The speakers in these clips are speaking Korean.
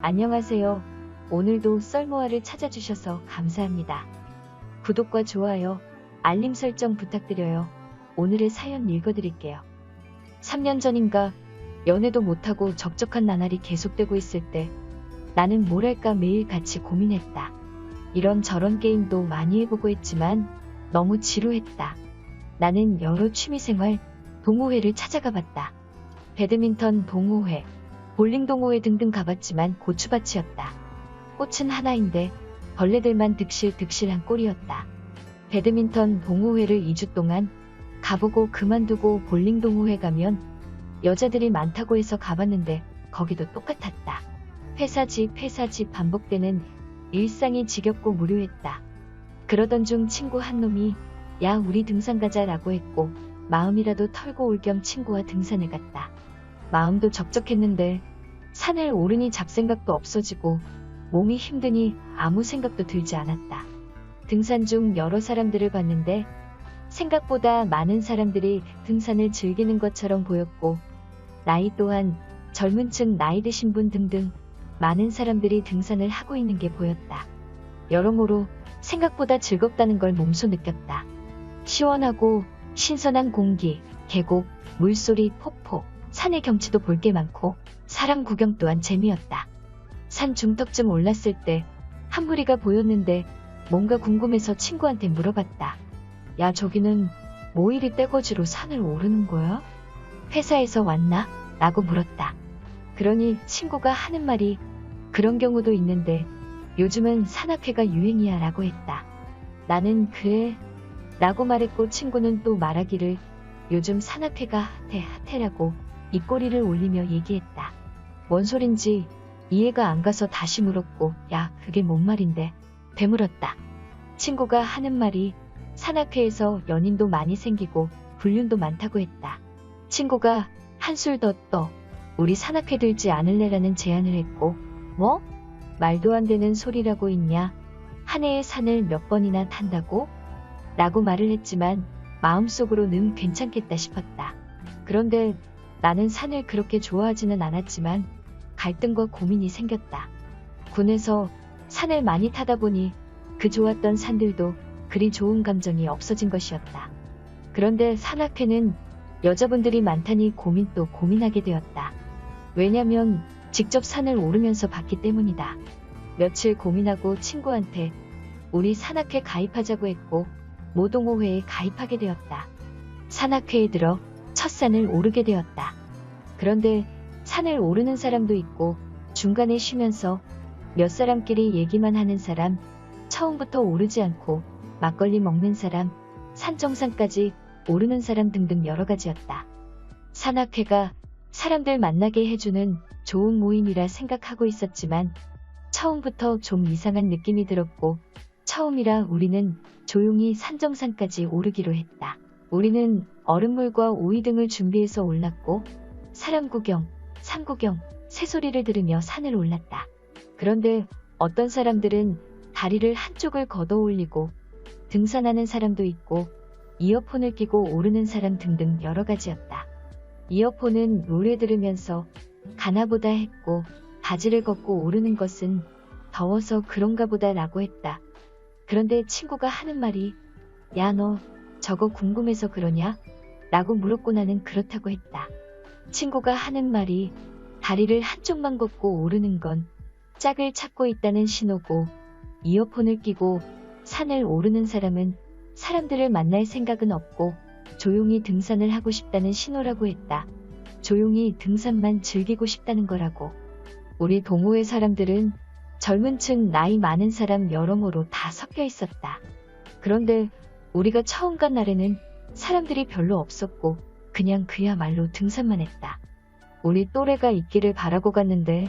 안녕하세요. 오늘도 썰모아를 찾아주셔서 감사합니다. 구독과 좋아요, 알림 설정 부탁드려요. 오늘의 사연 읽어드릴게요. 3년 전인가 연애도 못하고 적적한 나날이 계속되고 있을 때 나는 뭘 할까 매일 같이 고민했다. 이런저런 게임도 많이 해보고 했지만 너무 지루했다. 나는 여러 취미생활, 동호회를 찾아가 봤다. 배드민턴 동호회, 볼링 동호회 등등 가봤지만 고추밭이었다. 꽃은 하나인데 벌레들만 득실득실한 꼴이었다. 배드민턴 동호회를 2주 동안 가보고 그만두고 볼링 동호회 가면 여자들이 많다고 해서 가봤는데 거기도 똑같았다. 회사 집 반복되는 일상이 지겹고 무료했다. 그러던 중 친구 한 놈이 야 우리 등산 가자 라고 했고 마음이라도 털고 올 겸 친구와 등산을 갔다. 마음도 적적했는데 산을 오르니 잡생각도 없어지고 몸이 힘드니 아무 생각도 들지 않았다. 등산 중 여러 사람들을 봤는데 생각보다 많은 사람들이 등산을 즐기는 것처럼 보였고 나이 또한 젊은 층 나이 드신 분 등등 많은 사람들이 등산을 하고 있는 게 보였다. 여러모로 생각보다 즐겁다는 걸 몸소 느꼈다. 시원하고 신선한 공기, 계곡, 물소리, 폭포, 산의 경치도 볼 게 많고 사람 구경 또한 재미였다. 산 중턱쯤 올랐을 때 한 무리가 보였는데 뭔가 궁금해서 친구한테 물어봤다. 야 저기는 뭐 이리 떼거지로 산을 오르는 거야? 회사에서 왔나? 라고 물었다. 그러니 친구가 하는 말이 그런 경우도 있는데 요즘은 산악회가 유행이야 라고 했다. 나는 그래? 라고 말했고 친구는 또 말하기를 요즘 산악회가 핫해라고 입꼬리를 올리며 얘기했다. 뭔 소린지 이해가 안 가서 다시 물었고 야 그게 뭔 말인데? 되물었다. 친구가 하는 말이 산악회에서 연인도 많이 생기고 불륜도 많다고 했다. 친구가 한술 더 떠 우리 산악회 들지 않을래라는 제안을 했고 뭐? 말도 안 되는 소리라고 있냐? 한 해에 산을 몇 번이나 탄다고? 라고 말을 했지만 마음속으로는 괜찮겠다 싶었다. 그런데 나는 산을 그렇게 좋아하지는 않았지만 갈등과 고민이 생겼다. 군에서 산을 많이 타다 보니 그 좋았던 산들도 그리 좋은 감정이 없어진 것이었다. 그런데 산악회는 여자분들이 많다니 고민 또 고민하게 되었다. 왜냐면 직접 산을 오르면서 봤기 때문이다. 며칠 고민하고 친구한테 우리 산악회 가입하자고 했고 모동호회에 가입하게 되었다. 산악회에 들어 첫 산을 오르게 되었다. 그런데 산을 오르는 사람도 있고 중간에 쉬면서 몇 사람끼리 얘기만 하는 사람, 처음부터 오르지 않고 막걸리 먹는 사람, 산 정상까지 오르는 사람 등등 여러 가지였다. 산악회가 사람들 만나게 해주는 좋은 모임이라 생각하고 있었지만 처음부터 좀 이상한 느낌이 들었고 처음이라 우리는 조용히 산 정상까지 오르기로 했다. 우리는 얼음물과 우유 등을 준비해서 올랐고 사람 구경, 산 구경, 새소리를 들으며 산을 올랐다. 그런데 어떤 사람들은 다리를 한쪽을 걷어 올리고 등산하는 사람도 있고 이어폰을 끼고 오르는 사람 등등 여러 가지였다. 이어폰은 노래 들으면서 가나보다 했고 바지를 걷고 오르는 것은 더워서 그런가 보다 라고 했다. 그런데 친구가 하는 말이 야 너 저거 궁금해서 그러냐? 라고 물었고 나는 그렇다고 했다. 친구가 하는 말이 다리를 한쪽만 걷고 오르는 건 짝을 찾고 있다는 신호고 이어폰을 끼고 산을 오르는 사람은 사람들을 만날 생각은 없고 조용히 등산을 하고 싶다는 신호라고 했다. 조용히 등산만 즐기고 싶다는 거라고. 우리 동호회 사람들은 젊은 층 나이 많은 사람 여러모로 다 섞여 있었다. 그런데 우리가 처음 간 날에는 사람들이 별로 없었고 그냥 그야말로 등산만 했다. 우리 또래가 있기를 바라고 갔는데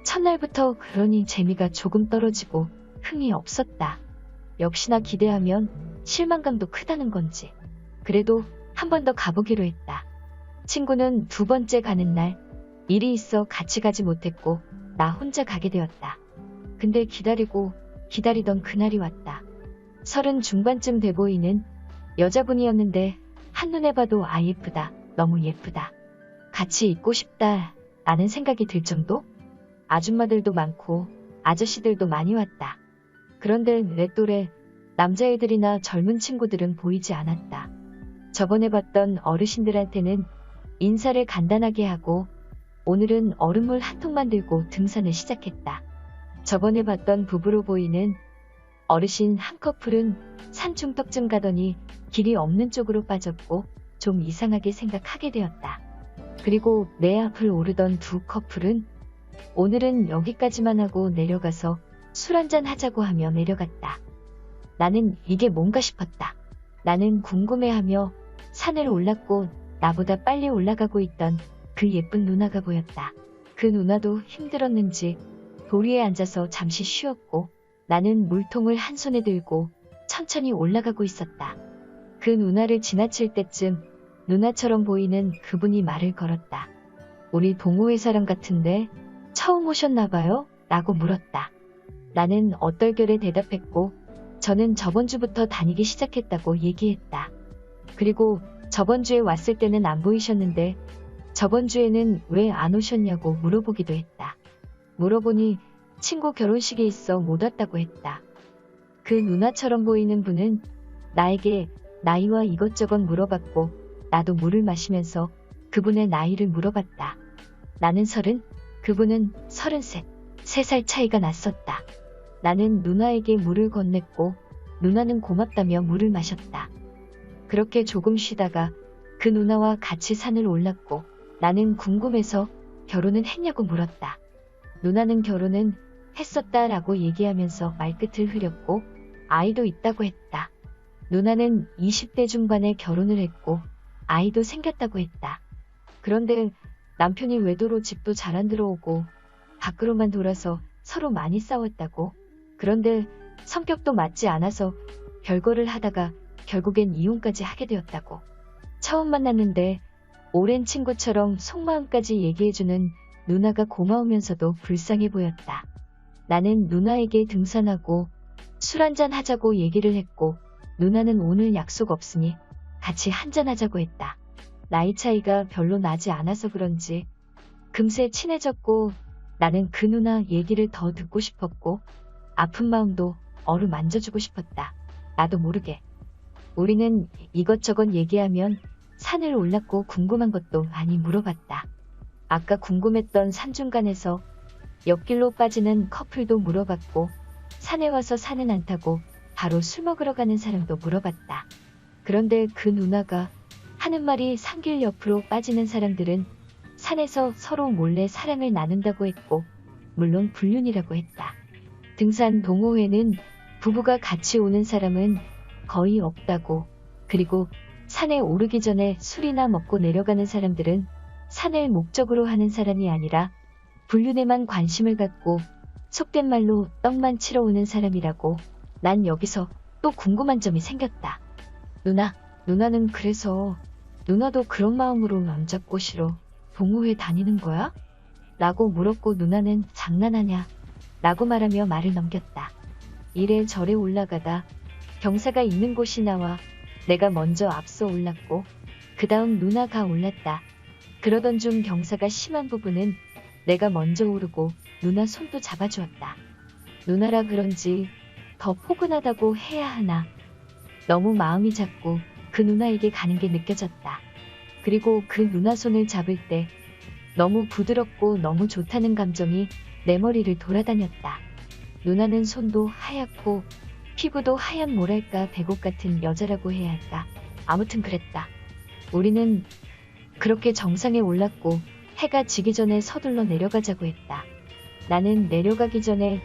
첫날부터 그러니 재미가 조금 떨어지고 흥이 없었다. 역시나 기대하면 실망감도 크다는 건지. 그래도 한 번 더 가보기로 했다. 친구는 두 번째 가는 날 일이 있어 같이 가지 못했고 나 혼자 가게 되었다. 근데 기다리던 그날이 왔다. 30 중반쯤 돼 보이는 여자분이었는데 한눈에 봐도 아 예쁘다, 너무 예쁘다. 같이 있고 싶다 라는 생각이 들 정도? 아줌마들도 많고 아저씨들도 많이 왔다. 그런데 내 또래 남자애들이나 젊은 친구들은 보이지 않았다. 저번에 봤던 어르신들한테는 인사를 간단하게 하고 오늘은 얼음물 한 통만 들고 등산을 시작했다. 저번에 봤던 부부로 보이는 어르신 한 커플은 산중턱쯤 가더니 길이 없는 쪽으로 빠졌고 좀 이상하게 생각하게 되었다. 그리고 내 앞을 오르던 두 커플은 오늘은 여기까지만 하고 내려가서 술 한잔 하자고 하며 내려갔다. 나는 이게 뭔가 싶었다. 나는 궁금해하며 산을 올랐고 나보다 빨리 올라가고 있던 그 예쁜 누나가 보였다. 그 누나도 힘들었는지 도리에 앉아서 잠시 쉬었고 나는 물통을 한 손에 들고 천천히 올라가고 있었다. 그 누나를 지나칠 때쯤 누나처럼 보이는 그분이 말을 걸었다. 우리 동호회 사람 같은데 처음 오셨나봐요? 라고 물었다. 나는 얼떨결에 대답했고 저는 저번 주부터 다니기 시작했다고 얘기했다. 그리고 저번 주에 왔을 때는 안 보이셨는데 저번 주에는 왜 안 오셨냐고 물어보기도 했다. 물어보니 친구 결혼식에 있어 못 왔다고 했다. 그 누나처럼 보이는 분은 나에게 나이와 이것저것 물어봤고 나도 물을 마시면서 그분의 나이를 물어봤다. 나는 30, 그분은 33, 3살 차이가 났었다. 나는 누나에게 물을 건넸고 누나는 고맙다며 물을 마셨다. 그렇게 조금 쉬다가 그 누나와 같이 산을 올랐고 나는 궁금해서 결혼은 했냐고 물었다. 누나는 결혼은 했었다라고 얘기하면서 말끝을 흐렸고 아이도 있다고 했다. 누나는 20대 중반에 결혼을 했고 아이도 생겼다고 했다. 그런데 남편이 외도로 집도 잘 안 들어오고 밖으로만 돌아서 서로 많이 싸웠다고. 그런데 성격도 맞지 않아서 별거를 하다가 결국엔 이혼까지 하게 되었다고. 처음 만났는데 오랜 친구처럼 속마음까지 얘기해주는 누나가 고마우면서도 불쌍해 보였다. 나는 누나에게 등산하고 술 한잔 하자고 얘기를 했고 누나는 오늘 약속 없으니 같이 한잔하자고 했다. 나이 차이가 별로 나지 않아서 그런지 금세 친해졌고 나는 그 누나 얘기를 더 듣고 싶었고 아픈 마음도 어루만져주고 싶었다. 나도 모르게. 우리는 이것저것 얘기하면 산을 올랐고 궁금한 것도 많이 물어봤다. 아까 궁금했던 산중간에서 옆길로 빠지는 커플도 물어봤고 산에 와서 산은 안 타고 바로 술 먹으러 가는 사람도 물어봤다. 그런데 그 누나가 하는 말이 산길 옆으로 빠지는 사람들은 산에서 서로 몰래 사랑을 나눈다고 했고 물론 불륜이라고 했다. 등산 동호회는 부부가 같이 오는 사람은 거의 없다고. 그리고 산에 오르기 전에 술이나 먹고 내려가는 사람들은 산을 목적으로 하는 사람이 아니라 불륜에만 관심을 갖고 속된 말로 떡만 치러 오는 사람이라고. 난 여기서 또 궁금한 점이 생겼다. 누나는 그래서 누나도 그런 마음으로 남자 꼬시러 동호회 다니는 거야? 라고 물었고 누나는 장난하냐? 라고 말하며 말을 넘겼다. 이래저래 올라가다 경사가 있는 곳이 나와 내가 먼저 앞서 올랐고 그 다음 누나가 올랐다. 그러던 중 경사가 심한 부분은 내가 먼저 오르고 누나 손도 잡아주었다. 누나라 그런지 더 포근하다고 해야 하나. 너무 마음이 작고 그 누나에게 가는 게 느껴졌다. 그리고 그 누나 손을 잡을 때 너무 부드럽고 너무 좋다는 감정이 내 머리를 돌아다녔다. 누나는 손도 하얗고 피부도 하얀 뭐랄까 백옥 같은 여자라고 해야 할까. 아무튼 그랬다. 우리는 그렇게 정상에 올랐고 해가 지기 전에 서둘러 내려가자고 했다. 나는 내려가기 전에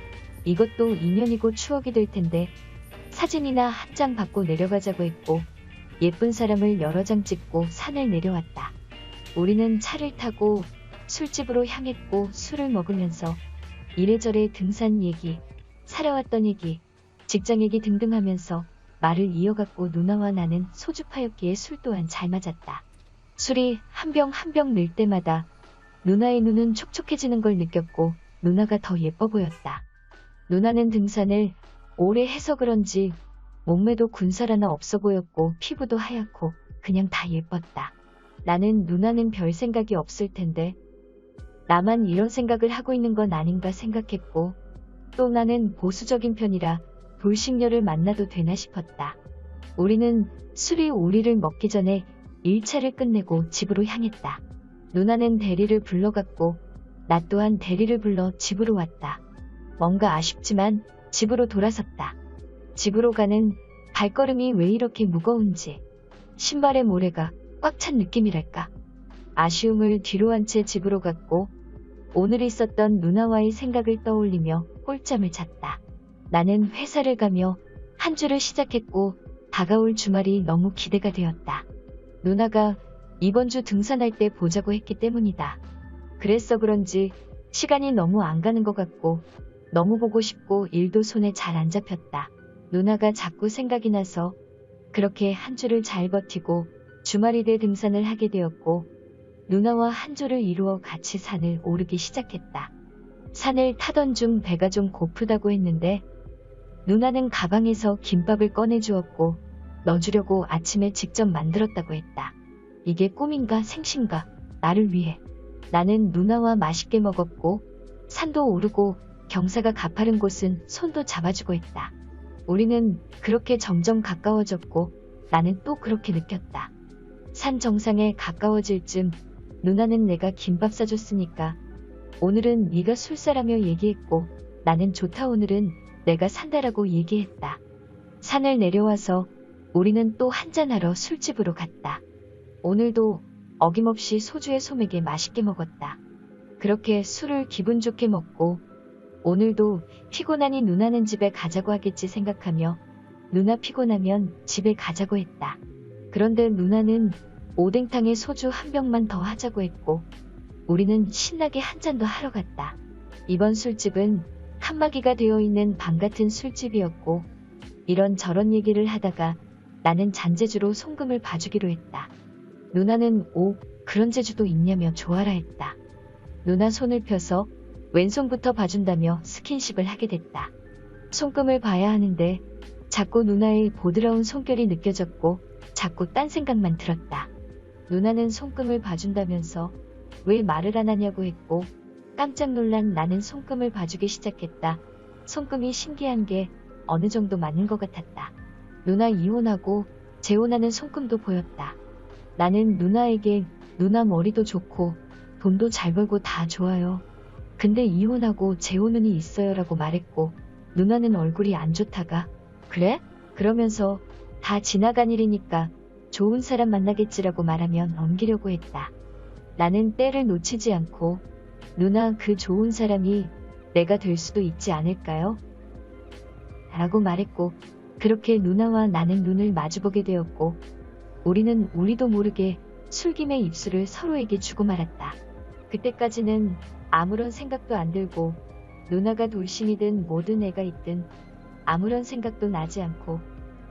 이것도 인연이고 추억이 될 텐데 사진이나 한 장 받고 내려가자고 했고 예쁜 사람을 여러 장 찍고 산을 내려왔다. 우리는 차를 타고 술집으로 향했고 술을 먹으면서 이래저래 등산 얘기, 살아왔던 얘기, 직장 얘기 등등 하면서 말을 이어갔고 누나와 나는 소주 파였기에 술 또한 잘 맞았다. 술이 한 병 한 병 늘 때마다 누나의 눈은 촉촉해지는 걸 느꼈고 누나가 더 예뻐 보였다. 누나는 등산을 오래 해서 그런지 몸매도 군살 하나 없어 보였고 피부도 하얗고 그냥 다 예뻤다. 나는 누나는 별 생각이 없을 텐데 나만 이런 생각을 하고 있는 건 아닌가 생각했고 또 나는 보수적인 편이라 돌싱녀를 만나도 되나 싶었다. 우리는 술이 우리를 먹기 전에 1차를 끝내고 집으로 향했다. 누나는 대리를 불러갔고 나 또한 대리를 불러 집으로 왔다. 뭔가 아쉽지만 집으로 돌아섰다. 집으로 가는 발걸음이 왜 이렇게 무거운지 신발의 모래가 꽉 찬 느낌이랄까. 아쉬움을 뒤로 한 채 집으로 갔고 오늘 있었던 누나와의 생각을 떠올리며 꿀잠을 잤다. 나는 회사를 가며 한 주를 시작했고 다가올 주말이 너무 기대가 되었다. 누나가 이번 주 등산할 때 보자고 했기 때문이다. 그래서 그런지 시간이 너무 안 가는 것 같고 너무 보고 싶고 일도 손에 잘 안 잡혔다. 누나가 자꾸 생각이 나서 그렇게 한 주를 잘 버티고 주말이 돼 등산을 하게 되었고 누나와 한 조를 이루어 같이 산을 오르기 시작했다. 산을 타던 중 배가 좀 고프다고 했는데 누나는 가방에서 김밥을 꺼내주었고 넣어주려고 아침에 직접 만들었다고 했다. 이게 꿈인가 생신가 나를 위해. 나는 누나와 맛있게 먹었고 산도 오르고 경사가 가파른 곳은 손도 잡아주고 했다. 우리는 그렇게 점점 가까워졌고 나는 또 그렇게 느꼈다. 산 정상에 가까워질 쯤 누나는 내가 김밥 사줬으니까 오늘은 네가 술 사라며 얘기했고 나는 좋다 오늘은 내가 산다라고 얘기했다. 산을 내려와서 우리는 또 한잔하러 술집으로 갔다. 오늘도 어김없이 소주에 소맥에 맛있게 먹었다. 그렇게 술을 기분 좋게 먹고 오늘도 피곤하니 누나는 집에 가자고 하겠지 생각하며 누나 피곤하면 집에 가자고 했다. 그런데 누나는 오뎅탕에 소주 한 병만 더 하자고 했고 우리는 신나게 한 잔도 하러 갔다. 이번 술집은 칸막이가 되어 있는 방 같은 술집이었고 이런저런 얘기를 하다가 나는 잔재주로 송금을 봐주기로 했다. 누나는 오 그런 재주도 있냐며 좋아라 했다. 누나 손을 펴서 왼손부터 봐준다며 스킨십을 하게 됐다. 손금을 봐야 하는데 자꾸 누나의 보드라운 손결이 느껴졌고 자꾸 딴 생각만 들었다. 누나는 손금을 봐준다면서 왜 말을 안 하냐고 했고 깜짝 놀란 나는 손금을 봐주기 시작했다. 손금이 신기한 게 어느 정도 맞는 것 같았다. 누나 이혼하고 재혼하는 손금도 보였다. 나는 누나에게 누나 머리도 좋고 돈도 잘 벌고 다 좋아요. 근데 이혼하고 재혼운이 있어요 라고 말했고 누나는 얼굴이 안 좋다가 그래? 그러면서 다 지나간 일이니까 좋은 사람 만나겠지라고 말하며 넘기려고 했다. 나는 때를 놓치지 않고 누나 그 좋은 사람이 내가 될 수도 있지 않을까요? 라고 말했고 그렇게 누나와 나는 눈을 마주보게 되었고 우리는 우리도 모르게 술김에 입술을 서로에게 주고 말았다. 그때까지는 아무런 생각도 안 들고 누나가 돌싱이든 뭐든 애가 있든 아무런 생각도 나지 않고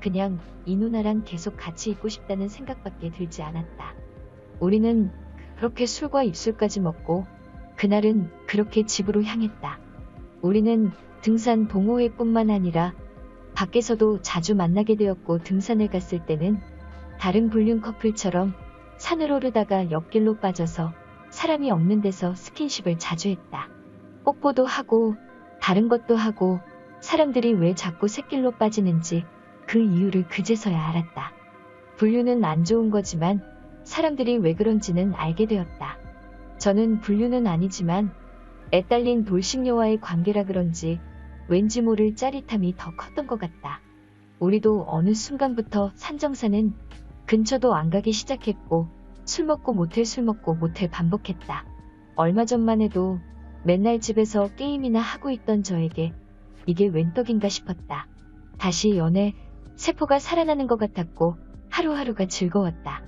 그냥 이 누나랑 계속 같이 있고 싶다는 생각밖에 들지 않았다. 우리는 그렇게 술과 입술까지 먹고 그날은 그렇게 집으로 향했다. 우리는 등산 동호회뿐만 아니라 밖에서도 자주 만나게 되었고 등산을 갔을 때는 다른 불륜 커플처럼 산을 오르다가 옆길로 빠져서 사람이 없는 데서 스킨십을 자주 했다. 뽀뽀도 하고 다른 것도 하고 사람들이 왜 자꾸 샛길로 빠지는지 그 이유를 그제서야 알았다. 불륜은 안 좋은 거지만 사람들이 왜 그런지는 알게 되었다. 저는 불륜은 아니지만 애딸린 돌싱녀와의 관계라 그런지 왠지 모를 짜릿함이 더 컸던 것 같다. 우리도 어느 순간부터 산정사는 근처도 안 가기 시작했고 술 먹고 모텔 반복했다. 얼마 전만 해도 맨날 집에서 게임이나 하고 있던 저에게 이게 웬 떡인가 싶었다. 다시 연애 세포가 살아나는 것 같았고 하루하루가 즐거웠다.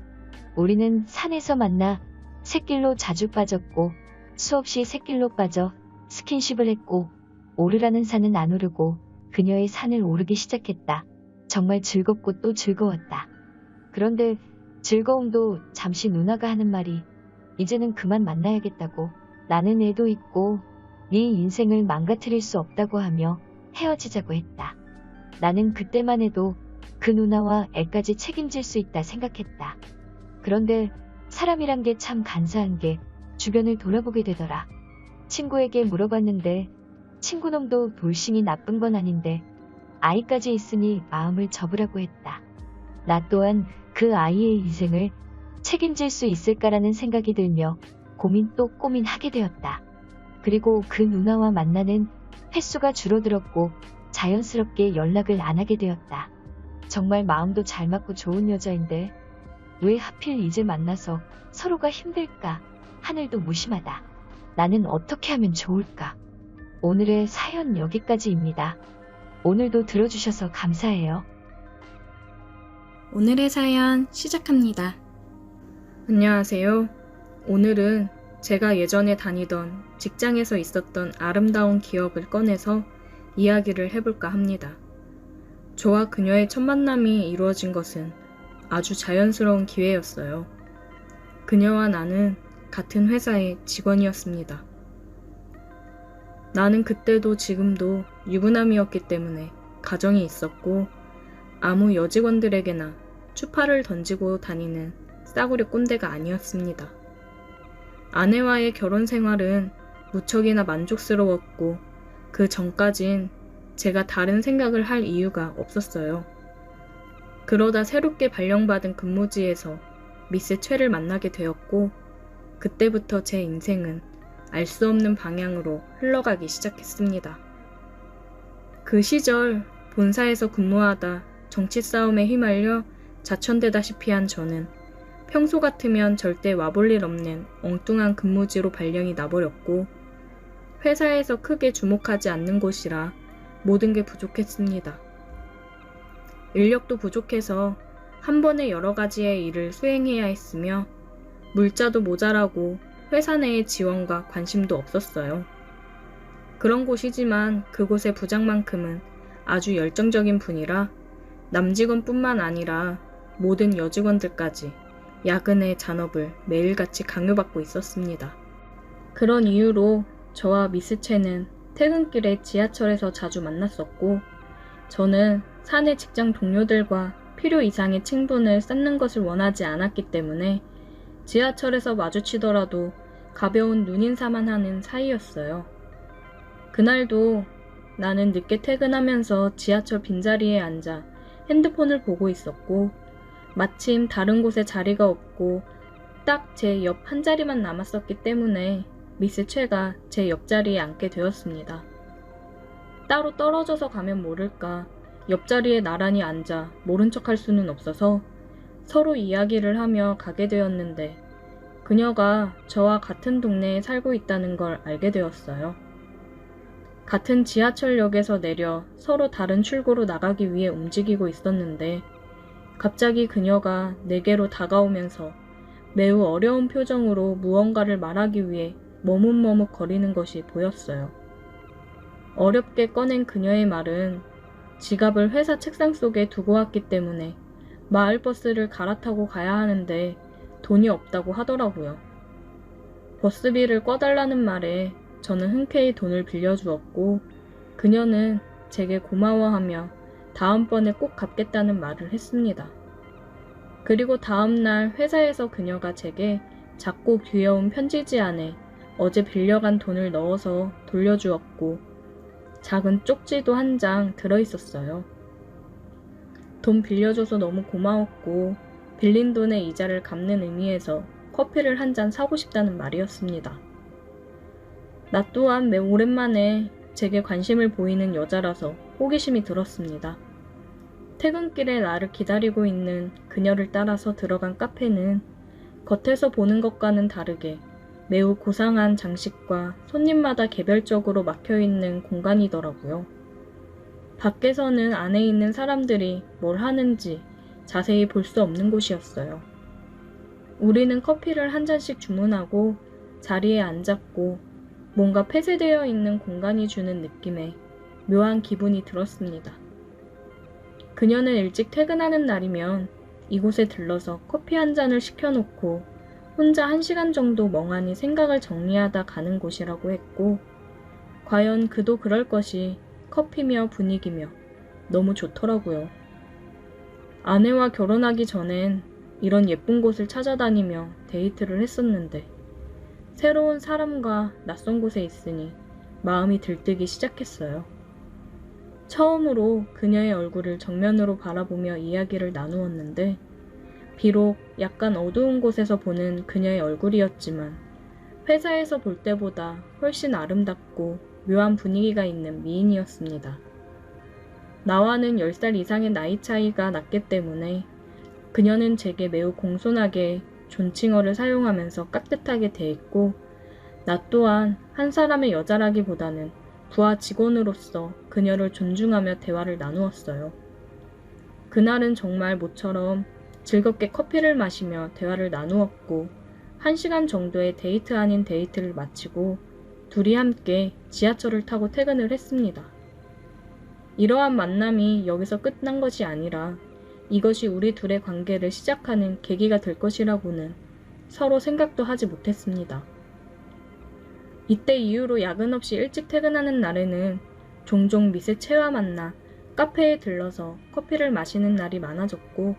우리는 산에서 만나 샛길로 자주 빠졌고 수없이 샛길로 빠져 스킨십을 했고 오르라는 산은 안 오르고 그녀의 산을 오르기 시작했다. 정말 즐겁고 또 즐거웠다. 그런데 즐거움도 잠시 누나가 하는 말이 이제는 그만 만나야겠다고 나는 애도 있고 네 인생을 망가뜨릴 수 없다고 하며 헤어지자고 했다. 나는 그때만 해도 그 누나와 애까지 책임질 수 있다 생각했다. 그런데 사람이란 게 참 간사한 게 주변을 돌아보게 되더라. 친구에게 물어봤는데 친구놈도 돌싱이 나쁜 건 아닌데 아이까지 있으니 마음을 접으라고 했다. 나 또한 그 아이의 인생을 책임질 수 있을까라는 생각이 들며 고민 또 고민하게 되었다. 그리고 그 누나와 만나는 횟수가 줄어들었고 자연스럽게 연락을 안 하게 되었다. 정말 마음도 잘 맞고 좋은 여자인데 왜 하필 이제 만나서 서로가 힘들까? 하늘도 무심하다. 나는 어떻게 하면 좋을까? 오늘의 사연 여기까지입니다. 오늘도 들어주셔서 감사해요. 오늘의 사연 시작합니다. 안녕하세요. 오늘은 제가 예전에 다니던 직장에서 있었던 아름다운 기억을 꺼내서 이야기를 해볼까 합니다. 저와 그녀의 첫 만남이 이루어진 것은 아주 자연스러운 기회였어요. 그녀와 나는 같은 회사의 직원이었습니다. 나는 그때도 지금도 유부남이었기 때문에 가정이 있었고 아무 여직원들에게나 추파를 던지고 다니는 싸구려 꼰대가 아니었습니다. 아내와의 결혼 생활은 무척이나 만족스러웠고 그 전까진 제가 다른 생각을 할 이유가 없었어요. 그러다 새롭게 발령받은 근무지에서 미스 최를 만나게 되었고 그때부터 제 인생은 알 수 없는 방향으로 흘러가기 시작했습니다. 그 시절 본사에서 근무하다 정치 싸움에 휘말려 자천되다시피 한 저는 평소 같으면 절대 와볼 일 없는 엉뚱한 근무지로 발령이 나버렸고 회사에서 크게 주목하지 않는 곳이라 모든 게 부족했습니다. 인력도 부족해서 한 번에 여러 가지의 일을 수행해야 했으며 물자도 모자라고 회사 내의 지원과 관심도 없었어요. 그런 곳이지만 그곳의 부장만큼은 아주 열정적인 분이라 남직원뿐만 아니라 모든 여직원들까지 야근의 잔업을 매일같이 강요받고 있었습니다. 그런 이유로 저와 미스 채는 퇴근길에 지하철에서 자주 만났었고 저는 사내 직장 동료들과 필요 이상의 친분을 쌓는 것을 원하지 않았기 때문에 지하철에서 마주치더라도 가벼운 눈인사만 하는 사이였어요. 그날도 나는 늦게 퇴근하면서 지하철 빈자리에 앉아 핸드폰을 보고 있었고 마침 다른 곳에 자리가 없고 딱 제 옆 한 자리만 남았었기 때문에 미스 최가 제 옆자리에 앉게 되었습니다. 따로 떨어져서 가면 모를까 옆자리에 나란히 앉아 모른 척할 수는 없어서 서로 이야기를 하며 가게 되었는데 그녀가 저와 같은 동네에 살고 있다는 걸 알게 되었어요. 같은 지하철역에서 내려 서로 다른 출구로 나가기 위해 움직이고 있었는데 갑자기 그녀가 내게로 다가오면서 매우 어려운 표정으로 무언가를 말하기 위해 머뭇머뭇 거리는 것이 보였어요. 어렵게 꺼낸 그녀의 말은 지갑을 회사 책상 속에 두고 왔기 때문에 마을버스를 갈아타고 가야 하는데 돈이 없다고 하더라고요. 버스비를 꿔달라는 말에 저는 흔쾌히 돈을 빌려주었고 그녀는 제게 고마워하며 다음번에 꼭 갚겠다는 말을 했습니다. 그리고 다음날 회사에서 그녀가 제게 작고 귀여운 편지지 안에 어제 빌려간 돈을 넣어서 돌려주었고 작은 쪽지도 한 장 들어있었어요. 돈 빌려줘서 너무 고마웠고 빌린 돈의 이자를 갚는 의미에서 커피를 한 잔 사고 싶다는 말이었습니다. 나 또한 매우 오랜만에 제게 관심을 보이는 여자라서 호기심이 들었습니다. 퇴근길에 나를 기다리고 있는 그녀를 따라서 들어간 카페는 겉에서 보는 것과는 다르게 매우 고상한 장식과 손님마다 개별적으로 막혀있는 공간이더라고요. 밖에서는 안에 있는 사람들이 뭘 하는지 자세히 볼 수 없는 곳이었어요. 우리는 커피를 한 잔씩 주문하고 자리에 앉았고 뭔가 폐쇄되어 있는 공간이 주는 느낌에 묘한 기분이 들었습니다. 그녀는 일찍 퇴근하는 날이면 이곳에 들러서 커피 한 잔을 시켜놓고 혼자 1시간 정도 멍하니 생각을 정리하다 가는 곳이라고 했고 과연 그도 그럴 것이 커피며 분위기며 너무 좋더라고요. 아내와 결혼하기 전엔 이런 예쁜 곳을 찾아다니며 데이트를 했었는데 새로운 사람과 낯선 곳에 있으니 마음이 들뜨기 시작했어요. 처음으로 그녀의 얼굴을 정면으로 바라보며 이야기를 나누었는데 비록 약간 어두운 곳에서 보는 그녀의 얼굴이었지만 회사에서 볼 때보다 훨씬 아름답고 묘한 분위기가 있는 미인이었습니다. 나와는 10살 이상의 나이 차이가 났기 때문에 그녀는 제게 매우 공손하게 존칭어를 사용하면서 깍듯하게 대했고 나 또한 한 사람의 여자라기보다는 부하 직원으로서 그녀를 존중하며 대화를 나누었어요. 그날은 정말 모처럼 즐겁게 커피를 마시며 대화를 나누었고 1시간 정도의 데이트 아닌 데이트를 마치고 둘이 함께 지하철을 타고 퇴근을 했습니다. 이러한 만남이 여기서 끝난 것이 아니라 이것이 우리 둘의 관계를 시작하는 계기가 될 것이라고는 서로 생각도 하지 못했습니다. 이때 이후로 야근 없이 일찍 퇴근하는 날에는 종종 미스 채와 만나 카페에 들러서 커피를 마시는 날이 많아졌고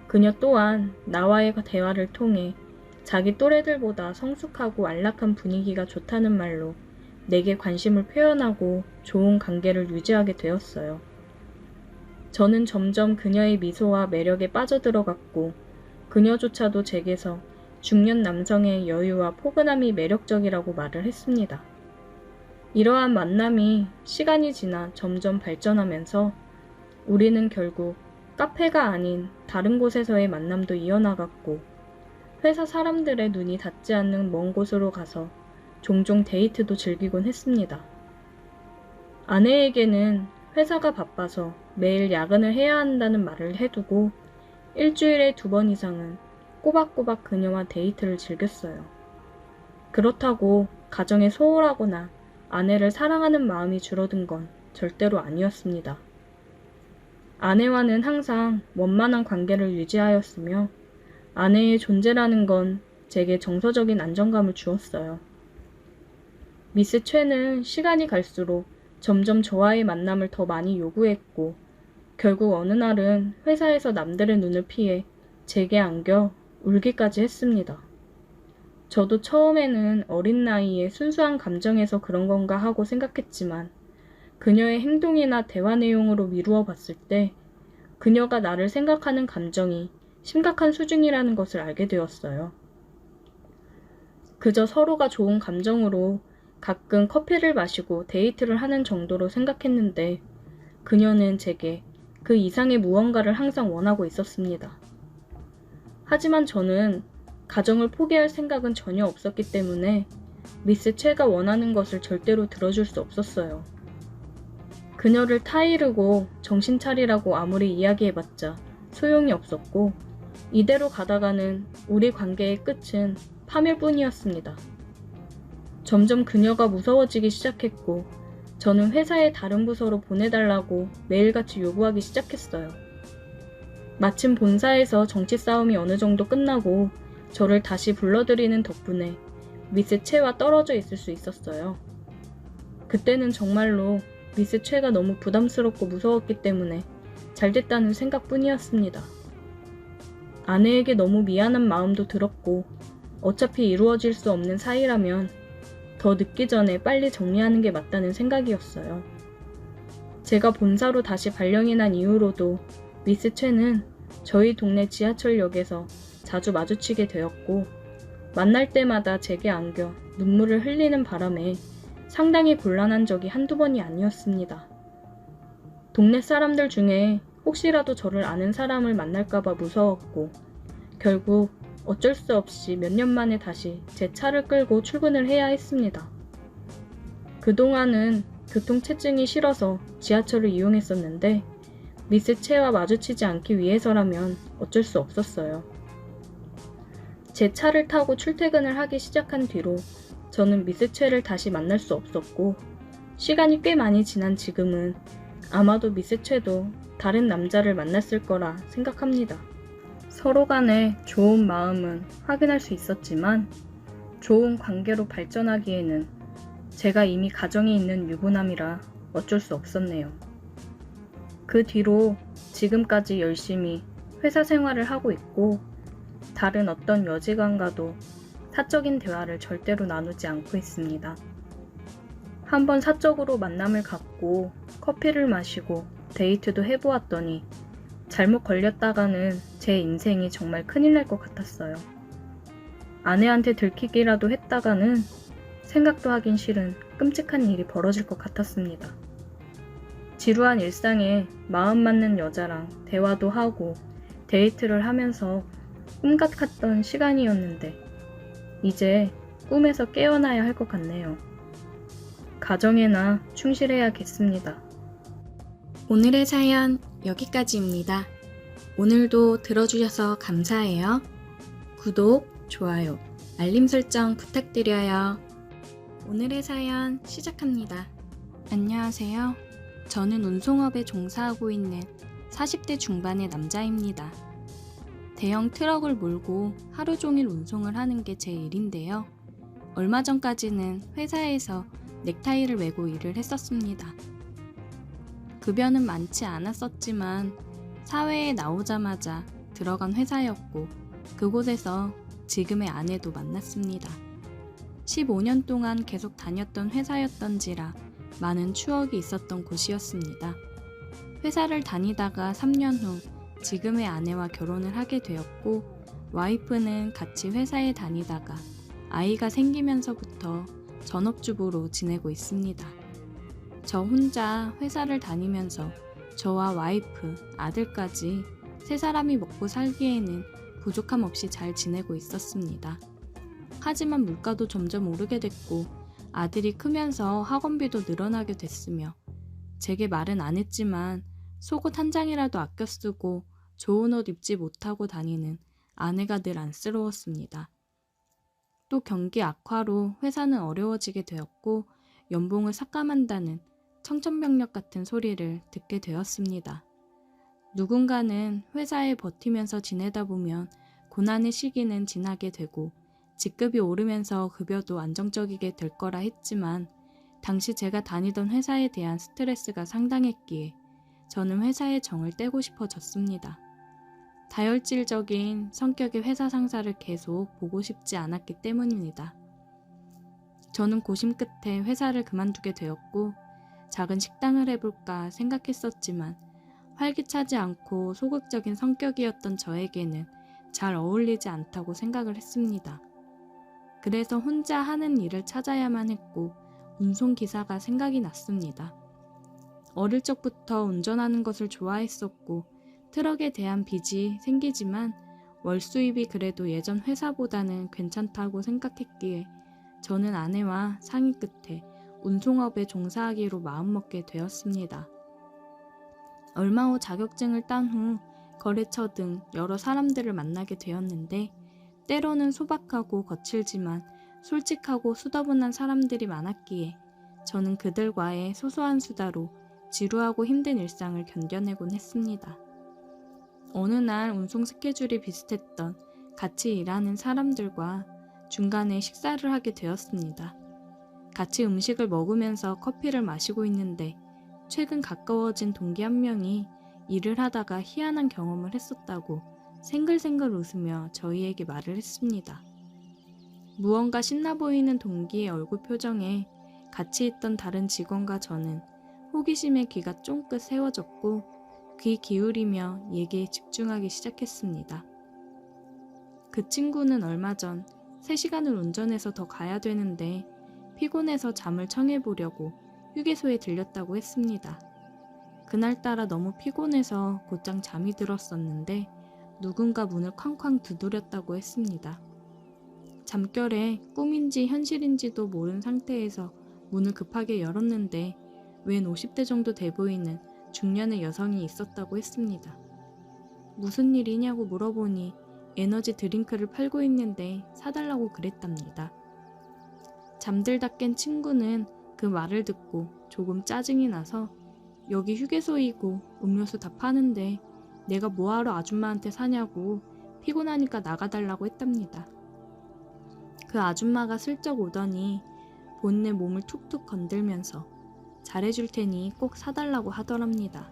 그녀 또한 나와의 대화를 통해 자기 또래들보다 성숙하고 안락한 분위기가 좋다는 말로 내게 관심을 표현하고 좋은 관계를 유지하게 되었어요. 저는 점점 그녀의 미소와 매력에 빠져들어갔고 그녀조차도 제게서 중년 남성의 여유와 포근함이 매력적이라고 말을 했습니다. 이러한 만남이 시간이 지나 점점 발전하면서 우리는 결국 카페가 아닌 다른 곳에서의 만남도 이어나갔고 회사 사람들의 눈이 닿지 않는 먼 곳으로 가서 종종 데이트도 즐기곤 했습니다. 아내에게는 회사가 바빠서 매일 야근을 해야 한다는 말을 해두고 일주일에 2번 이상은 꼬박꼬박 그녀와 데이트를 즐겼어요. 그렇다고 가정에 소홀하거나 아내를 사랑하는 마음이 줄어든 건 절대로 아니었습니다. 아내와는 항상 원만한 관계를 유지하였으며 아내의 존재라는 건 제게 정서적인 안정감을 주었어요. 미스 최는 시간이 갈수록 점점 저와의 만남을 더 많이 요구했고 결국 어느 날은 회사에서 남들의 눈을 피해 제게 안겨 울기까지 했습니다. 저도 처음에는 어린 나이에 순수한 감정에서 그런 건가 하고 생각했지만 그녀의 행동이나 대화 내용으로 미루어 봤을 때 그녀가 나를 생각하는 감정이 심각한 수준이라는 것을 알게 되었어요. 그저 서로가 좋은 감정으로 가끔 커피를 마시고 데이트를 하는 정도로 생각했는데 그녀는 제게 그 이상의 무언가를 항상 원하고 있었습니다. 하지만 저는 가정을 포기할 생각은 전혀 없었기 때문에 미스 최가 원하는 것을 절대로 들어줄 수 없었어요. 그녀를 타이르고 정신 차리라고 아무리 이야기해봤자 소용이 없었고 이대로 가다가는 우리 관계의 끝은 파멸 뿐이었습니다. 점점 그녀가 무서워지기 시작했고 저는 회사의 다른 부서로 보내달라고 매일같이 요구하기 시작했어요. 마침 본사에서 정치 싸움이 어느 정도 끝나고 저를 다시 불러들이는 덕분에 미스 최와 떨어져 있을 수 있었어요. 그때는 정말로 미스 최가 너무 부담스럽고 무서웠기 때문에 잘됐다는 생각뿐이었습니다. 아내에게 너무 미안한 마음도 들었고 어차피 이루어질 수 없는 사이라면 더 늦기 전에 빨리 정리하는 게 맞다는 생각이었어요. 제가 본사로 다시 발령이 난 이후로도 미스 최는 저희 동네 지하철역에서 자주 마주치게 되었고 만날 때마다 제게 안겨 눈물을 흘리는 바람에 상당히 곤란한 적이 한두 번이 아니었습니다. 동네 사람들 중에 혹시라도 저를 아는 사람을 만날까봐 무서웠고 결국 어쩔 수 없이 몇 년 만에 다시 제 차를 끌고 출근을 해야 했습니다. 그동안은 교통체증이 싫어서 지하철을 이용했었는데 미스 최와 마주치지 않기 위해서라면 어쩔 수 없었어요. 제 차를 타고 출퇴근을 하기 시작한 뒤로 저는 미스 최를 다시 만날 수 없었고 시간이 꽤 많이 지난 지금은 아마도 미스 최도 다른 남자를 만났을 거라 생각합니다. 서로 간의 좋은 마음은 확인할 수 있었지만 좋은 관계로 발전하기에는 제가 이미 가정이 있는 유부남이라 어쩔 수 없었네요. 그 뒤로 지금까지 열심히 회사 생활을 하고 있고 다른 어떤 여직원과도 사적인 대화를 절대로 나누지 않고 있습니다. 한번 사적으로 만남을 갖고 커피를 마시고 데이트도 해보았더니 잘못 걸렸다가는 제 인생이 정말 큰일 날 것 같았어요. 아내한테 들키기라도 했다가는 생각도 하긴 싫은 끔찍한 일이 벌어질 것 같았습니다. 지루한 일상에 마음 맞는 여자랑 대화도 하고 데이트를 하면서 꿈 같았던 시간이었는데 이제 꿈에서 깨어나야 할 것 같네요. 가정에나 충실해야겠습니다. 오늘의 사연 여기까지입니다. 오늘도 들어주셔서 감사해요. 구독, 좋아요, 알림 설정 부탁드려요. 오늘의 사연 시작합니다. 안녕하세요. 저는 운송업에 종사하고 있는 40대 중반의 남자입니다. 대형 트럭을 몰고 하루 종일 운송을 하는 게 제 일인데요. 얼마 전까지는 회사에서 넥타이를 메고 일을 했었습니다. 급여는 많지 않았었지만 사회에 나오자마자 들어간 회사였고 그곳에서 지금의 아내도 만났습니다. 15년 동안 계속 다녔던 회사였던지라 많은 추억이 있었던 곳이었습니다. 회사를 다니다가 3년 후 지금의 아내와 결혼을 하게 되었고 와이프는 같이 회사에 다니다가 아이가 생기면서부터 전업주부로 지내고 있습니다. 저 혼자 회사를 다니면서 저와 와이프, 아들까지 세 사람이 먹고 살기에는 부족함 없이 잘 지내고 있었습니다. 하지만 물가도 점점 오르게 됐고 아들이 크면서 학원비도 늘어나게 됐으며 제게 말은 안 했지만 속옷 한 장이라도 아껴 쓰고 좋은 옷 입지 못하고 다니는 아내가 늘 안쓰러웠습니다. 또 경기 악화로 회사는 어려워지게 되었고 연봉을 삭감한다는 청천벽력 같은 소리를 듣게 되었습니다. 누군가는 회사에 버티면서 지내다 보면 고난의 시기는 지나게 되고 직급이 오르면서 급여도 안정적이게 될 거라 했지만 당시 제가 다니던 회사에 대한 스트레스가 상당했기에 저는 회사의 정을 떼고 싶어졌습니다. 다혈질적인 성격의 회사 상사를 계속 보고 싶지 않았기 때문입니다. 저는 고심 끝에 회사를 그만두게 되었고 작은 식당을 해볼까 생각했었지만 활기차지 않고 소극적인 성격이었던 저에게는 잘 어울리지 않다고 생각을 했습니다. 그래서 혼자 하는 일을 찾아야만 했고 운송기사가 생각이 났습니다. 어릴 적부터 운전하는 것을 좋아했었고 트럭에 대한 빚이 생기지만 월 수입이 그래도 예전 회사보다는 괜찮다고 생각했기에 저는 아내와 상의 끝에 운송업에 종사하기로 마음먹게 되었습니다. 얼마 후 자격증을 딴 후 거래처 등 여러 사람들을 만나게 되었는데 때로는 소박하고 거칠지만 솔직하고 수더분한 사람들이 많았기에 저는 그들과의 소소한 수다로 지루하고 힘든 일상을 견뎌내곤 했습니다. 어느 날 운송 스케줄이 비슷했던 같이 일하는 사람들과 중간에 식사를 하게 되었습니다. 같이 음식을 먹으면서 커피를 마시고 있는데 최근 가까워진 동기 한 명이 일을 하다가 희한한 경험을 했었다고 생글생글 웃으며 저희에게 말을 했습니다. 무언가 신나 보이는 동기의 얼굴 표정에 같이 있던 다른 직원과 저는 호기심에 귀가 쫑긋 세워졌고 귀 기울이며 얘기에 집중하기 시작했습니다. 그 친구는 얼마 전 3시간을 운전해서 더 가야 되는데 피곤해서 잠을 청해보려고 휴게소에 들렸다고 했습니다. 그날따라 너무 피곤해서 곧장 잠이 들었었는데 누군가 문을 쾅쾅 두드렸다고 했습니다. 잠결에 꿈인지 현실인지도 모른 상태에서 문을 급하게 열었는데 웬 50대 정도 돼 보이는 중년의 여성이 있었다고 했습니다. 무슨 일이냐고 물어보니 에너지 드링크를 팔고 있는데 사달라고 그랬답니다. 잠들다 깬 친구는 그 말을 듣고 조금 짜증이 나서 여기 휴게소이고 음료수 다 파는데 내가 뭐하러 아줌마한테 사냐고 피곤하니까 나가달라고 했답니다. 그 아줌마가 슬쩍 오더니 본인의 몸을 툭툭 건들면서 잘해줄 테니 꼭 사달라고 하더랍니다.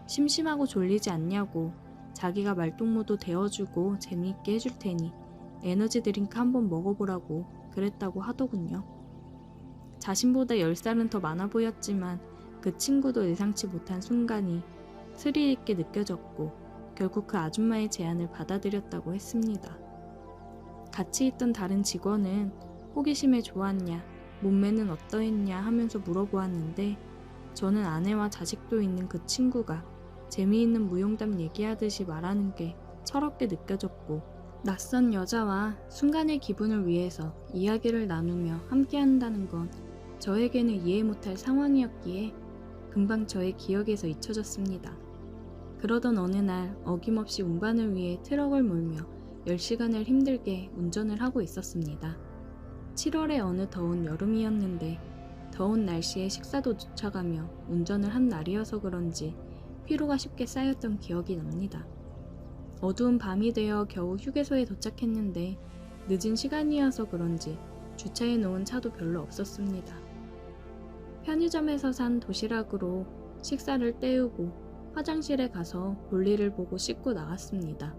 심심하고 졸리지 않냐고 자기가 말동무도 데워주고 재미있게 해줄 테니 에너지 드링크 한번 먹어보라고 그랬다고 하더군요. 자신보다 10살은 더 많아 보였지만 그 친구도 예상치 못한 순간이 스릴 있게 느껴졌고 결국 그 아줌마의 제안을 받아들였다고 했습니다. 같이 있던 다른 직원은 호기심에 좋았냐, 몸매는 어떠했냐 하면서 물어보았는데 저는 아내와 자식도 있는 그 친구가 재미있는 무용담 얘기하듯이 말하는 게 철없게 느껴졌고 낯선 여자와 순간의 기분을 위해서 이야기를 나누며 함께한다는 건 저에게는 이해 못할 상황이었기에 금방 저의 기억에서 잊혀졌습니다. 그러던 어느 날 어김없이 운반을 위해 트럭을 몰며 10시간을 힘들게 운전을 하고 있었습니다. 7월의 어느 더운 여름이었는데 더운 날씨에 식사도 늦춰가며 운전을 한 날이어서 그런지 피로가 쉽게 쌓였던 기억이 납니다. 어두운 밤이 되어 겨우 휴게소에 도착했는데 늦은 시간이어서 그런지 주차해 놓은 차도 별로 없었습니다. 편의점에서 산 도시락으로 식사를 때우고 화장실에 가서 볼일을 보고 씻고 나왔습니다.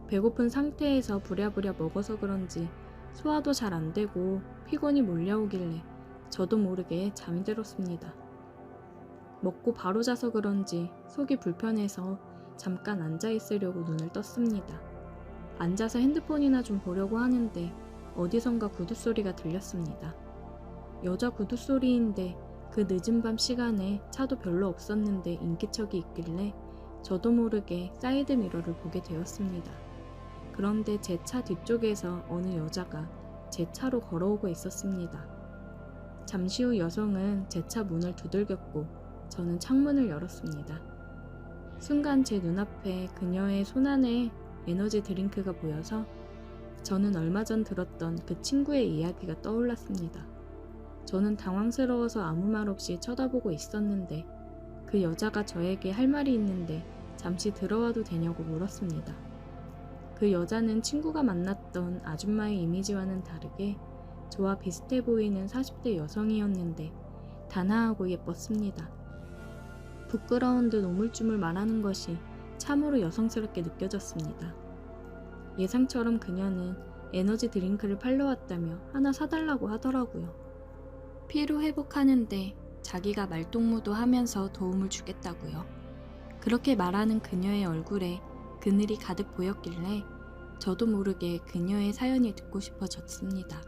배고픈 상태에서 부랴부랴 먹어서 그런지 소화도 잘 안 되고 피곤이 몰려오길래 저도 모르게 잠이 들었습니다. 먹고 바로 자서 그런지 속이 불편해서 잠깐 앉아있으려고 눈을 떴습니다. 앉아서 핸드폰이나 좀 보려고 하는데 어디선가 구두소리가 들렸습니다. 여자 구두소리인데 그 늦은 밤 시간에 차도 별로 없었는데 인기척이 있길래 저도 모르게 사이드 미러를 보게 되었습니다. 그런데 제 차 뒤쪽에서 어느 여자가 제 차로 걸어오고 있었습니다. 잠시 후 여성은 제 차 문을 두들겼고 저는 창문을 열었습니다. 순간 제 눈앞에 그녀의 손 안에 에너지 드링크가 보여서 저는 얼마 전 들었던 그 친구의 이야기가 떠올랐습니다. 저는 당황스러워서 아무 말 없이 쳐다보고 있었는데 그 여자가 저에게 할 말이 있는데 잠시 들어와도 되냐고 물었습니다. 그 여자는 친구가 만났던 아줌마의 이미지와는 다르게 저와 비슷해 보이는 40대 여성이었는데 단아하고 예뻤습니다. 부끄러운 듯 오물쭈물 말하는 것이 참으로 여성스럽게 느껴졌습니다. 예상처럼 그녀는 에너지 드링크를 팔러 왔다며 하나 사달라고 하더라고요. 피로 회복하는데 자기가 말동무도 하면서 도움을 주겠다고요. 그렇게 말하는 그녀의 얼굴에 그늘이 가득 보였길래 저도 모르게 그녀의 사연이 듣고 싶어졌습니다.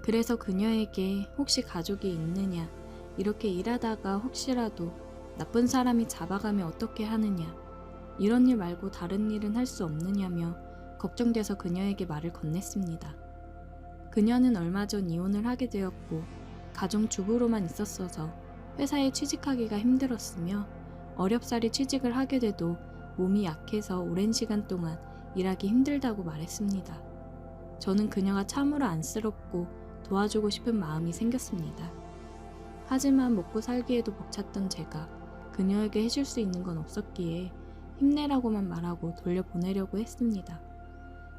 그래서 그녀에게 혹시 가족이 있느냐, 이렇게 일하다가 혹시라도 나쁜 사람이 잡아가면 어떻게 하느냐, 이런 일 말고 다른 일은 할 수 없느냐며 걱정돼서 그녀에게 말을 건넸습니다. 그녀는 얼마 전 이혼을 하게 되었고 가정주부로만 있었어서 회사에 취직하기가 힘들었으며 어렵사리 취직을 하게 돼도 몸이 약해서 오랜 시간 동안 일하기 힘들다고 말했습니다. 저는 그녀가 참으로 안쓰럽고 도와주고 싶은 마음이 생겼습니다. 하지만 먹고 살기에도 벅찼던 제가 그녀에게 해줄 수 있는 건 없었기에 힘내라고만 말하고 돌려보내려고 했습니다.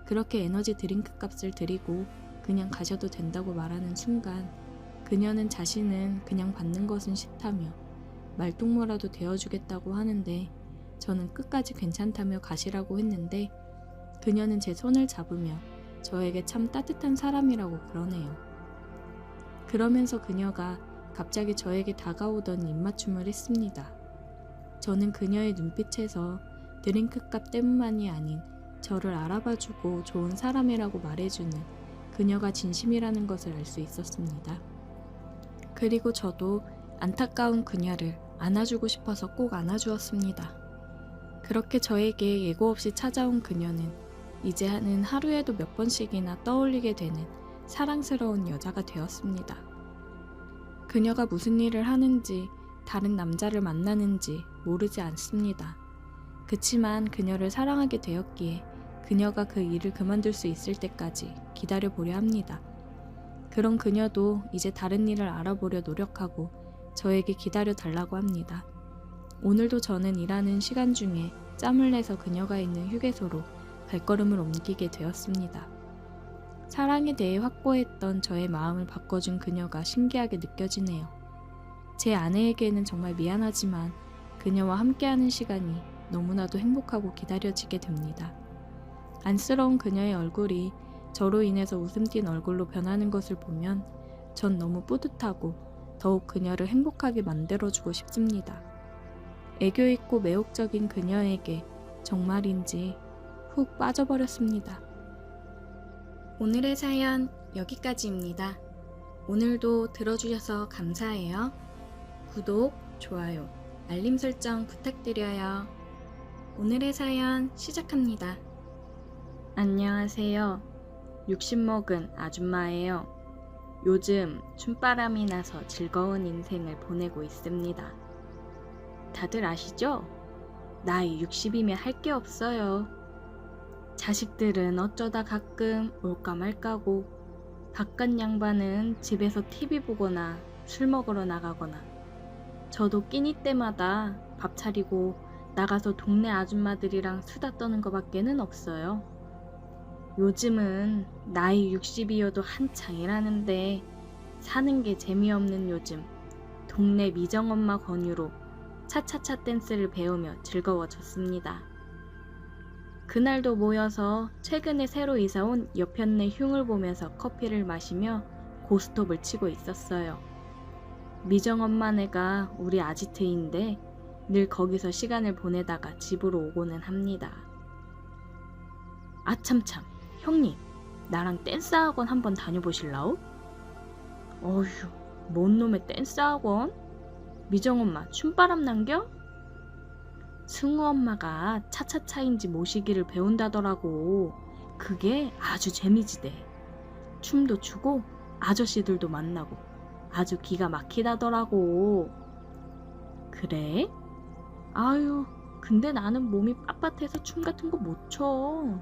그렇게 에너지 드링크 값을 드리고 그냥 가셔도 된다고 말하는 순간 그녀는 자신은 그냥 받는 것은 싫다며 말동무라도 되어주겠다고 하는데 저는 끝까지 괜찮다며 가시라고 했는데 그녀는 제 손을 잡으며 저에게 참 따뜻한 사람이라고 그러네요. 그러면서 그녀가 갑자기 저에게 다가오던 입맞춤을 했습니다. 저는 그녀의 눈빛에서 드링크 값 때문만이 아닌 저를 알아봐주고 좋은 사람이라고 말해주는 그녀가 진심이라는 것을 알 수 있었습니다. 그리고 저도 안타까운 그녀를 안아주고 싶어서 꼭 안아주었습니다. 그렇게 저에게 예고 없이 찾아온 그녀는 이제는 하루에도 몇 번씩이나 떠올리게 되는 사랑스러운 여자가 되었습니다. 그녀가 무슨 일을 하는지 다른 남자를 만나는지 모르지 않습니다. 그치만 그녀를 사랑하게 되었기에 그녀가 그 일을 그만둘 수 있을 때까지 기다려보려 합니다. 그런 그녀도 이제 다른 일을 알아보려 노력하고 저에게 기다려달라고 합니다. 오늘도 저는 일하는 시간 중에 짬을 내서 그녀가 있는 휴게소로 발걸음을 옮기게 되었습니다. 사랑에 대해 확고했던 저의 마음을 바꿔준 그녀가 신기하게 느껴지네요. 제 아내에게는 정말 미안하지만 그녀와 함께하는 시간이 너무나도 행복하고 기다려지게 됩니다. 안쓰러운 그녀의 얼굴이 저로 인해서 웃음 띤 얼굴로 변하는 것을 보면 전 너무 뿌듯하고 더욱 그녀를 행복하게 만들어주고 싶습니다. 애교 있고 매혹적인 그녀에게 정말인지 훅 빠져버렸습니다. 오늘의 사연 여기까지입니다. 오늘도 들어주셔서 감사해요. 구독, 좋아요, 알림 설정 부탁드려요. 오늘의 사연 시작합니다. 안녕하세요. 60 먹은 아줌마예요. 요즘 춤바람이 나서 즐거운 인생을 보내고 있습니다. 다들 아시죠? 나이 60이면 할 게 없어요. 자식들은 어쩌다 가끔 올까 말까고, 바깥 양반은 집에서 TV 보거나 술 먹으러 나가거나, 저도 끼니 때마다 밥 차리고 나가서 동네 아줌마들이랑 수다 떠는 것밖에는 없어요. 요즘은 나이 60이어도 한창이라는데 사는 게 재미없는 요즘, 동네 미정엄마 권유로 차차차 댄스를 배우며 즐거워졌습니다. 그날도 모여서 최근에 새로 이사온 옆편네 흉을 보면서 커피를 마시며 고스톱을 치고 있었어요. 미정엄마네가 우리 아지트인데 늘 거기서 시간을 보내다가 집으로 오고는 합니다. 아참참, 형님, 나랑 댄스 학원 한번 다녀보실라우? 어휴, 뭔 놈의 댄스 학원? 미정엄마 춤바람 남겨? 승우 엄마가 차차차인지 모시기를 배운다더라고. 그게 아주 재미지대. 춤도 추고 아저씨들도 만나고 아주 기가 막히다더라고. 그래? 아유, 근데 나는 몸이 빳빳해서 춤 같은 거 못 춰.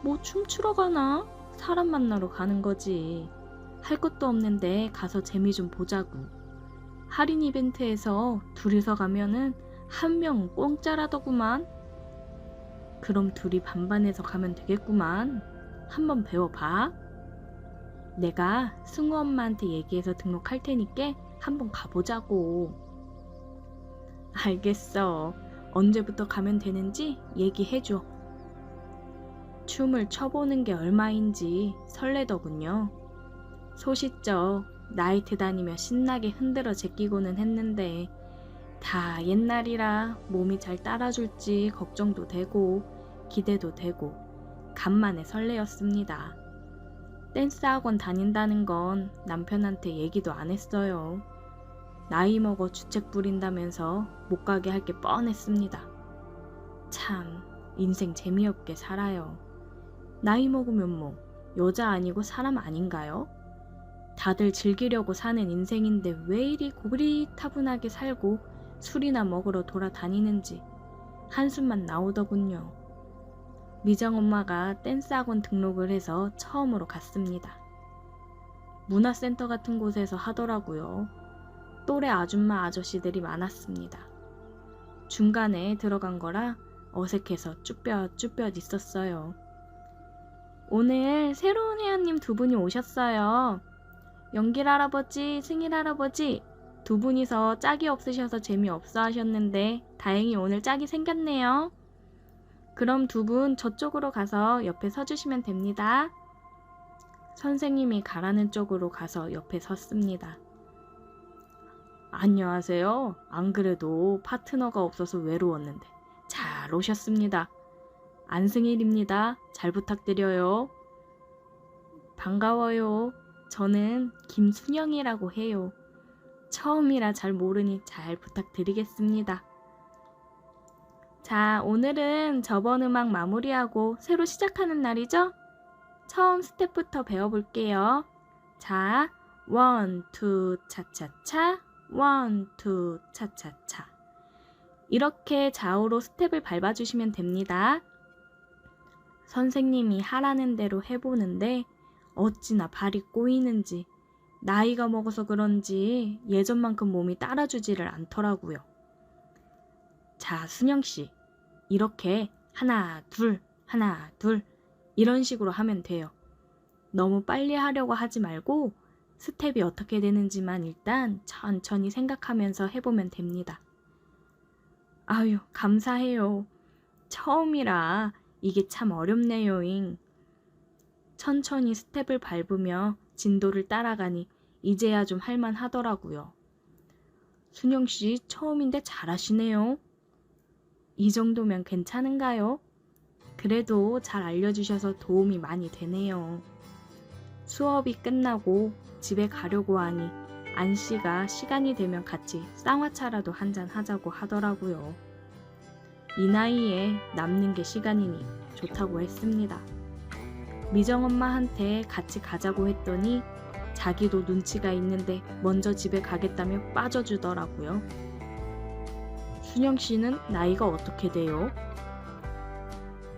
뭐 춤추러 가나? 사람 만나러 가는 거지. 할 것도 없는데 가서 재미 좀 보자고. 할인 이벤트에서 둘이서 가면은 한 명은 공짜라더구만. 그럼 둘이 반반해서 가면 되겠구만. 한번 배워봐. 내가 승우 엄마한테 얘기해서 등록할 테니까 한번 가보자고. 알겠어. 언제부터 가면 되는지 얘기해줘. 춤을 춰보는 게 얼마인지 설레더군요. 소싯적 나이트 다니며 신나게 흔들어 제끼고는 했는데 다 옛날이라 몸이 잘 따라줄지 걱정도 되고 기대도 되고 간만에 설레었습니다. 댄스 학원 다닌다는 건 남편한테 얘기도 안 했어요. 나이 먹어 주책 부린다면서 못 가게 할 게 뻔했습니다. 참, 인생 재미없게 살아요. 나이 먹으면 뭐 여자 아니고 사람 아닌가요? 다들 즐기려고 사는 인생인데 왜 이리 고리타분하게 살고 술이나 먹으러 돌아다니는지 한숨만 나오더군요. 미정엄마가 댄스학원 등록을 해서 처음으로 갔습니다. 문화센터 같은 곳에서 하더라고요. 또래 아줌마 아저씨들이 많았습니다. 중간에 들어간 거라 어색해서 쭈뼛쭈뼛 있었어요. 오늘 새로운 회원님 두 분이 오셨어요. 영길 할아버지, 승일 할아버지, 두 분이서 짝이 없으셔서 재미없어 하셨는데 다행히 오늘 짝이 생겼네요. 그럼 두 분 저쪽으로 가서 옆에 서주시면 됩니다. 선생님이 가라는 쪽으로 가서 옆에 섰습니다. 안녕하세요. 안 그래도 파트너가 없어서 외로웠는데 잘 오셨습니다. 안승일입니다. 잘 부탁드려요. 반가워요. 저는 김순영이라고 해요. 처음이라 잘 모르니 잘 부탁드리겠습니다. 자, 오늘은 저번 음악 마무리하고 새로 시작하는 날이죠? 처음 스텝부터 배워볼게요. 자, 1, 2, 차차차, 1, 2, 차차차. 이렇게 좌우로 스텝을 밟아주시면 됩니다. 선생님이 하라는 대로 해보는데 어찌나 발이 꼬이는지 나이가 먹어서 그런지 예전만큼 몸이 따라주지를 않더라고요. 자, 순영씨, 이렇게 하나, 둘, 하나, 둘 이런 식으로 하면 돼요. 너무 빨리 하려고 하지 말고 스텝이 어떻게 되는지만 일단 천천히 생각하면서 해보면 됩니다. 아유, 감사해요. 처음이라 이게 참 어렵네요잉. 천천히 스텝을 밟으며 진도를 따라가니 이제야 좀 할만하더라고요. 순영씨 처음인데 잘하시네요. 이 정도면 괜찮은가요? 그래도 잘 알려주셔서 도움이 많이 되네요. 수업이 끝나고 집에 가려고 하니 안씨가 시간이 되면 같이 쌍화차라도 한잔 하자고 하더라고요. 이 나이에 남는 게 시간이니 좋다고 했습니다. 미정엄마한테 같이 가자고 했더니 자기도 눈치가 있는데 먼저 집에 가겠다며 빠져주더라고요. 순영씨는 나이가 어떻게 돼요?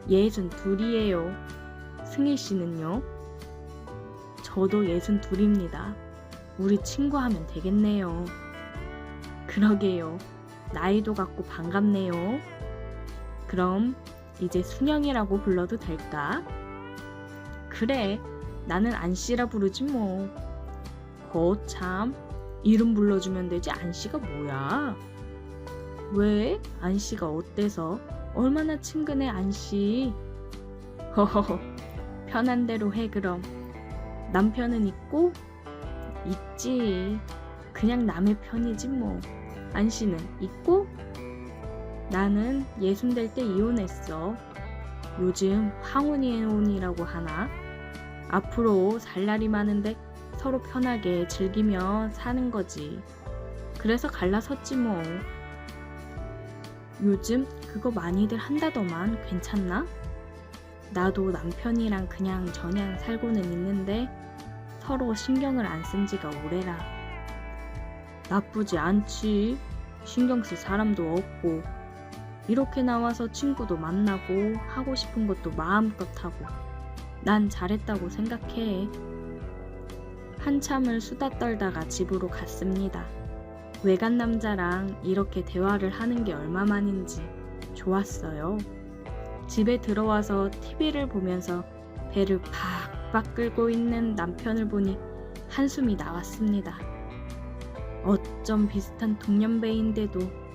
62이에요. 승희씨는요? 저도 62입니다. 우리 친구하면 되겠네요. 그러게요. 나이도 같고 반갑네요. 그럼 이제 순영이라고 불러도 될까? 그래, 나는 안씨라 부르지 뭐. 거참, 이름 불러주면 되지 안씨가 뭐야? 왜? 안씨가 어때서? 얼마나 친근해 안씨. 허허허, 편한 대로 해 그럼. 남편은 있고? 있지. 그냥 남의 편이지 뭐. 안씨는 있고? 나는 60될 때 이혼했어. 요즘 황혼이혼이라고 하나? 앞으로 살 날이 많은데 서로 편하게 즐기며 사는 거지. 그래서 갈라섰지 뭐. 요즘 그거 많이들 한다더만 괜찮나? 나도 남편이랑 그냥 저냥 살고는 있는데 서로 신경을 안 쓴 지가 오래라. 나쁘지 않지. 신경 쓸 사람도 없고 이렇게 나와서 친구도 만나고 하고 싶은 것도 마음껏 하고 난 잘했다고 생각해. 한참을 수다 떨다가 집으로 갔습니다. 외간 남자랑 이렇게 대화를 하는 게 얼마만인지 좋았어요. 집에 들어와서 TV를 보면서 배를 팍팍 끌고 있는 남편을 보니 한숨이 나왔습니다. 어쩜 비슷한 동년배인데도